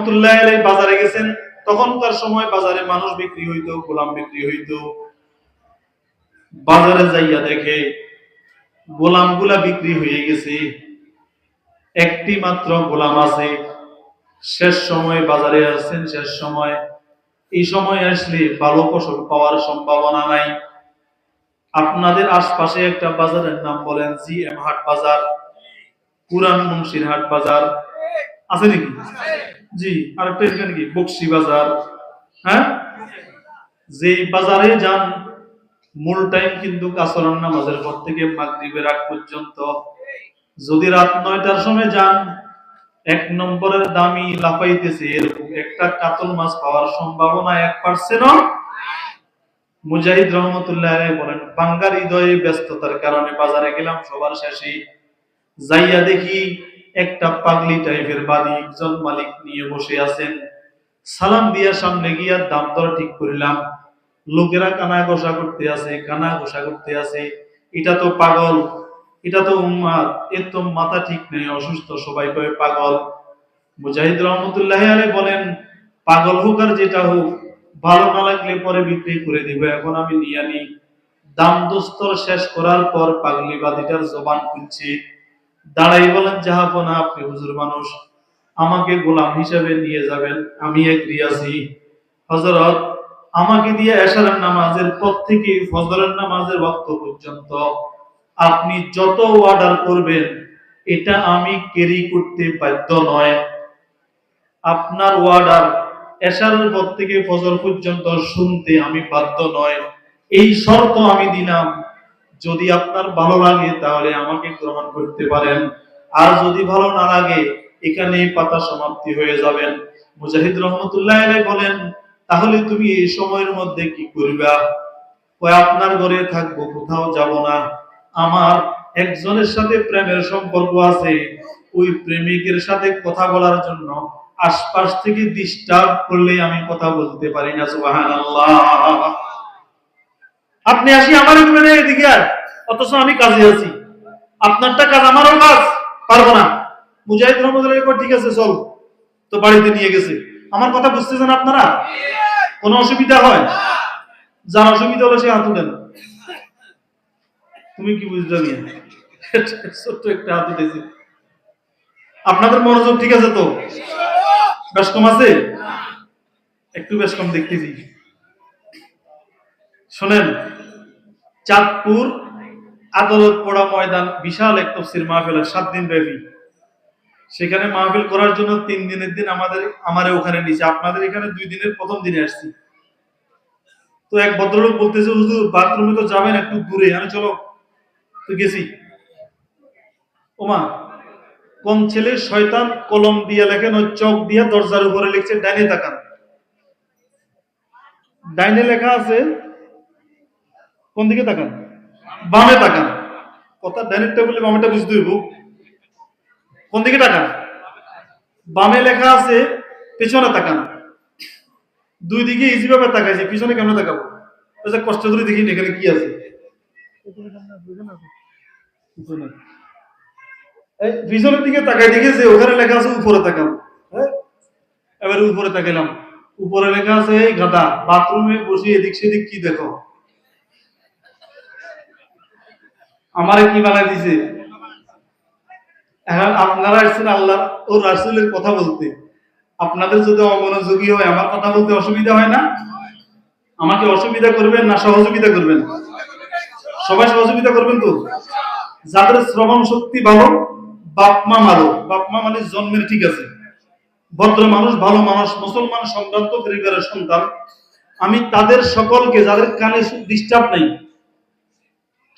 রহমতুল্লাহ আলাইহি বাজারে গেছেন। তখনকার সময় বাজারে মানুষ বিক্রি হইতো, গোলাম বিক্রি হইতো। বাজারে যাইয়া দেখে গোলামগুলা বিক্রি হয়ে গেছে, একটি মাত্র গোলাম আছে। শেষ সময় বাজারে আসছেন, শেষ সময়। এই সময় আসলে ভালো ফসল পাওয়ার সম্ভাবনা নাই। আপনাদের আশপাশে একটা বাজারের নাম বলেন, জিএম হাট বাজার, পুরান মুন্সির হাট বাজার আছে নাকি? জি। আরেকটা এখানে কি বক্সি বাজার। হ্যাঁ, যে বাজারে যান মূল টাইম কিন্তু আসরের নামাজের পর থেকে মাগরিবের আগ পর্যন্ত। যদি রাত 9টার সময় যান, এক নম্বরের দামি লাফাইতেছে, এরকম একটা কাতল মাছ পাওয়ার সম্ভাবনা 1%ও। মুজাহিদ রহমতুল্লাহ আলাইহি বলেন, বাঙ্গার হৃদয়ে ব্যস্ততার কারণে বাজারে গেলাম সবার শেষে, যাইয়া দেখি একটা পাগলি টাইপের বাড়ি একজন মালিক নিয়ে বসে আছেন। সালাম দিয়া সামনে গিয়া দাম দর ঠিক করিলাম। লোকেরা কানা ঘোষা করতে আছে, কানা ঘোষা করতে আছে, এটা তো পাগল, এটা তো উম্মাদ, এর তো মাথা ঠিক নেই, অসুস্থ, সবাই কয় পাগল। মুজাহিদ রহমতুল্লাহ আলাইহি বলেন, পাগল হোক আর যেটা হোক, ভালো না লাগলে পরে বিক্রি করে দিব, এখন আমি নিয়ে আনি। দাম দস্তর শেষ করার পর পাগলি বাদীটার জবান খুলছে, দাঁড়াই বলেন, জাহাপনা আপনি হুজুর মানুষ, আমাকে গোলাম হিসেবে নিয়ে যাবেন, আমি এগ্রি আছি। হযরত, আমাকে দিয়ে এশারের নামাজের পর থেকে ফজরের নামাজের ওয়াক্ত পর্যন্ত আপনি যত অর্ডার করবেন এটা আমি ক্যারি করতে বাধ্য নয়। আপনার অর্ডার এশারের পর থেকে ফজর পর্যন্ত শুনতে আমি বাধ্য নয়। এই শর্ত আমি দিলাম, যদি আপনার ভালো লাগে তাহলে আমাকে গ্রহণ করতে পারেন, আর যদি ভালো না লাগে এখানেই পাতা সমাপ্তি হয়ে যাবেন। মুজাহিদ রহমতুল্লাহ আলাইহি বলেন, তাহলে তুমি এই সময়ের মধ্যে কি করবা? ওই আপনার ঘরে থাকবো, কোথাও যাব না। আমার একজনের সাথে প্রেমের সম্পর্ক আছে, ওই প্রেমিকের সাথে কথা বলার জন্য আশপাশ থেকে ডিস্টার্ব করলে আমি কথা বলতে পারি না। সুবহানাল্লাহ। আপনি আসি আমার রুমে এদিকে আর, অথচ আমি কাজে আছি, আপনারটা কাজ আমারও কাজ, পারবো না। মুজাহিদ রহমতুল্লাহ, ঠিক আছে চল, তো বাড়িতে নিয়ে গেছে। আমার কথা বুঝতেছেন আপনারা? কোনো অসুবিধা হয়? যার অসুবিধা হলে সে হাত উঠেন। তুমি কি বুঝলে? ছোট্ট একটা হাত উঠেছে। আপনাদের মনোযোগ ঠিক আছে তো? বেশ কম আছে? একটু বেশ কম দেখতেছি। শোনেন, চাঁদপুর আদালত পড়া ময়দান বিশাল এক তাফসীর মাহফিল, 7 দিন ব্যাপী। সেখানে মাহফিল করার জন্য 3 দিনের দিন আমারে ওখানে নিয়েছে। আপনাদের এখানে 2 দিনের প্রথম দিনে আসছি। তো এক ভদ্রলোক বলতেছে, হুজুর বাথরুমে তো যাবেন একটু দূরে, আমি চলো। তো গেছি। ওমা, কোন ছেলে শয়তান কলম দিয়ে লেখেন, ওই চক দিয়ে দরজার উপরে লিখছে ডাইনে তাকান। ডাইনে লেখা আছে কোন দিকে তাকান? বামে তাকান। কথা ডাইনেরটা বললে বামেটা বুঝতে হইব। কোন দিকে তাকান? বামে লেখা আছে পেছনে তাকান। দুই দিকে ইজি ভাবে তাকাইছি, পিছনে কেমনে তাকাবো? কষ্ট করে দেখি এখানে কি আছে। পিছনের দিকে তাকাই দেখেছে ওখানে লেখা আছে উপরে তাকাবো। এবারে উপরে তাকাইলাম, উপরে লেখা আছে এই গাদা বাথরুমে বসে এদিক সেদিক কি দেখো। আমারে কি বানাই দিছে? এখন আপনারা আসছেন আল্লাহ ও রাসূলের কথা বলতে, আপনাদের যদি অমনোযোগী হয় আমার কথা বলতে অসুবিধা হয় না? আমাকে অসুবিধা করবেন না সহযোগিতা করবেন? সবাই সহযোগিতা করবেন তো? যাদের শ্রবণ শক্তি ভালো, বাপ মা ভালো, বাপ মা মানে জন্মের ঠিক আছে, ভদ্র মানুষ, ভালো মানুষ, মুসলমান সম্ভ্রান্ত পরিবারের সন্তান, আমি তাদের সকলকে, যাদের কানে ডিস্টার্ব নেই,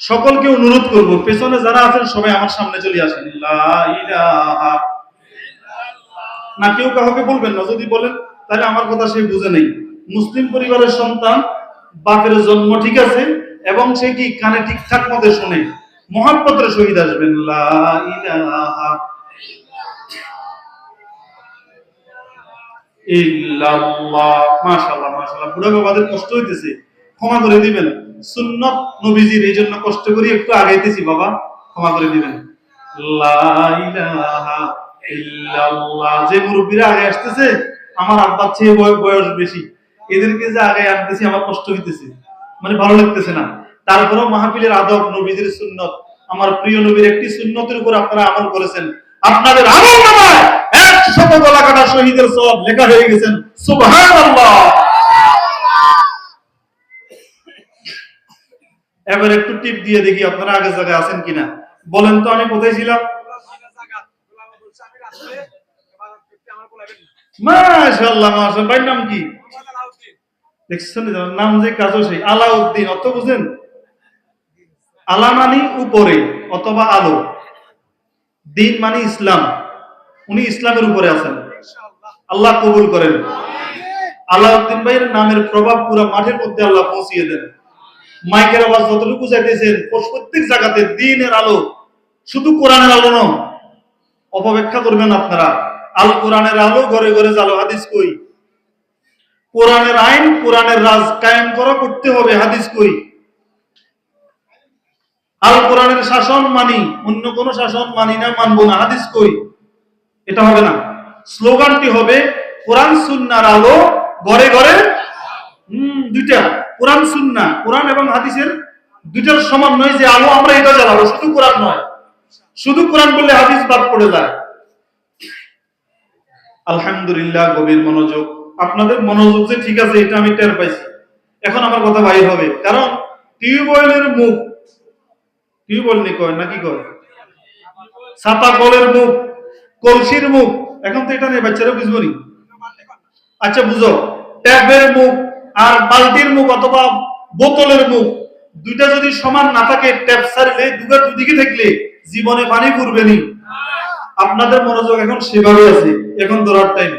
সকলকে অনুরোধ করব, পেছনে যারা আছেন সবাই আমার সামনে চলে আসেন। লা ইলাহা না, কেউ কাউকে বলবেন না, যদি বলেন তাহলে আমার কথা সে বুঝে নেই। মুসলিম পরিবারের সন্তান, বাপের জন্ম ঠিক আছে এবং সে কি কানে ঠিকঠাক মতো শুনে, মহাব্বতের সহিত আসবেন। লা ইলাহা ইল্লাল্লাহ। মাশাআল্লাহ মাশাআল্লাহ। বুড়া বাবাদের কষ্ট হইতেছে, ক্ষমা করে দিবেন। সুন্নাত নবীজির এই জন্য কষ্ট করি একটু আগাইতেছি বাবা, ক্ষমা করে দিবেন। লা ইলাহা ইল্লাল্লাহ। যে মুরব্বীরা আগে আসতেছে, আমার আব্বার চেয়ে বয়স বেশি, এদেরকে যে আগে আনতেছি আমার কষ্ট হইতেছে, মানে ভালো লাগতেছে না। তারপরেও মাহফিলের আদব, নবীদের সুন্নত, আমার প্রিয় নবীর একটি সুন্নতের উপর আপনারা আমল করেছেন, আপনাদের আমল নামায় 100 গলা কাটা শহীদের সওয়াব লেখা হয়ে গেছেন। সুবহানাল্লাহ। এবার একটু টিপ দিয়ে দেখি আপনারা আগের জায়গায় আছেন কিনা, বলেন তো আমি কোথায় ছিলাম? মাশাআল্লাহ মাশাআল্লাহ। ভাই নাম কি? দেখছেন নাম যে কাজও সেই আলাউদ্দিন। অর্থ বুঝেন? আলা মানে উপরে অথবা আলো, দিন মানে ইসলাম। উনি ইসলামের উপরে আছেন, আল্লাহ কবুল করেন। আলাউদ্দিন ভাইয়ের নামের প্রভাব পুরো মাঠের মধ্যে আল্লাহ পৌঁছিয়ে দেন। মাইকের আওয়াজ যতটুকু যাইতেছেন, প্রত্যেক জায়গাতে দ্বীনের আলো, শুধু কোরআনের আলো নয়। অপব্যাখ্যা করবেন আপনারা। আল কোরআনের আলো ঘরে ঘরে জ্বালো, হাদিস কই? কোরআনের আইন, কোরআনের রাজ কায়েম করা করতে হবে, হাদিস কই? আল কোরআনের শাসন মানি, অন্য কোন শাসন মানি না, মানবো না, হাদিস কই? এটা হবে না। স্লোগানটি হবে কোরআন সুন্নাহর আলো ঘরে ঘরে। দুইটা, কোরআন সুন্নাহ, কোরআন এবং হাদিসের দুইটার সমন্বয় যে আলো, আমরা এটা জ্বালাবো, শুধু কোরআন নয়। শুধু কোরআন বললে হাদিস বাদ পড়ে যায়। আলহামদুলিল্লাহ, গভীর মনোযোগ। আপনাদের মনোযোগ যে ঠিক আছে এটা আমি টের পাইছি। এখন আমার কথা বাইর হবে, কারণ টিউবওয়েলের মুখ, টিউবওয়েল নি কয় নাকি কয়, ছাপা কলের মুখ, কলসির মুখ, এখন তো এটা নেই, বাচ্চারা বুঝবো নি। আচ্ছা বুঝো, ট্যাপের মুখ আর বালতির মুখ অথবা বোতলের মুখ, দুইটা যদি সমান না থাকে, ট্যাপ সারলে দুদিকে থাকলে জীবনে পানি পড়বে নি। আপনাদের মনোযোগ এখন সেভাবে আছে, এখন ধরার টাইম।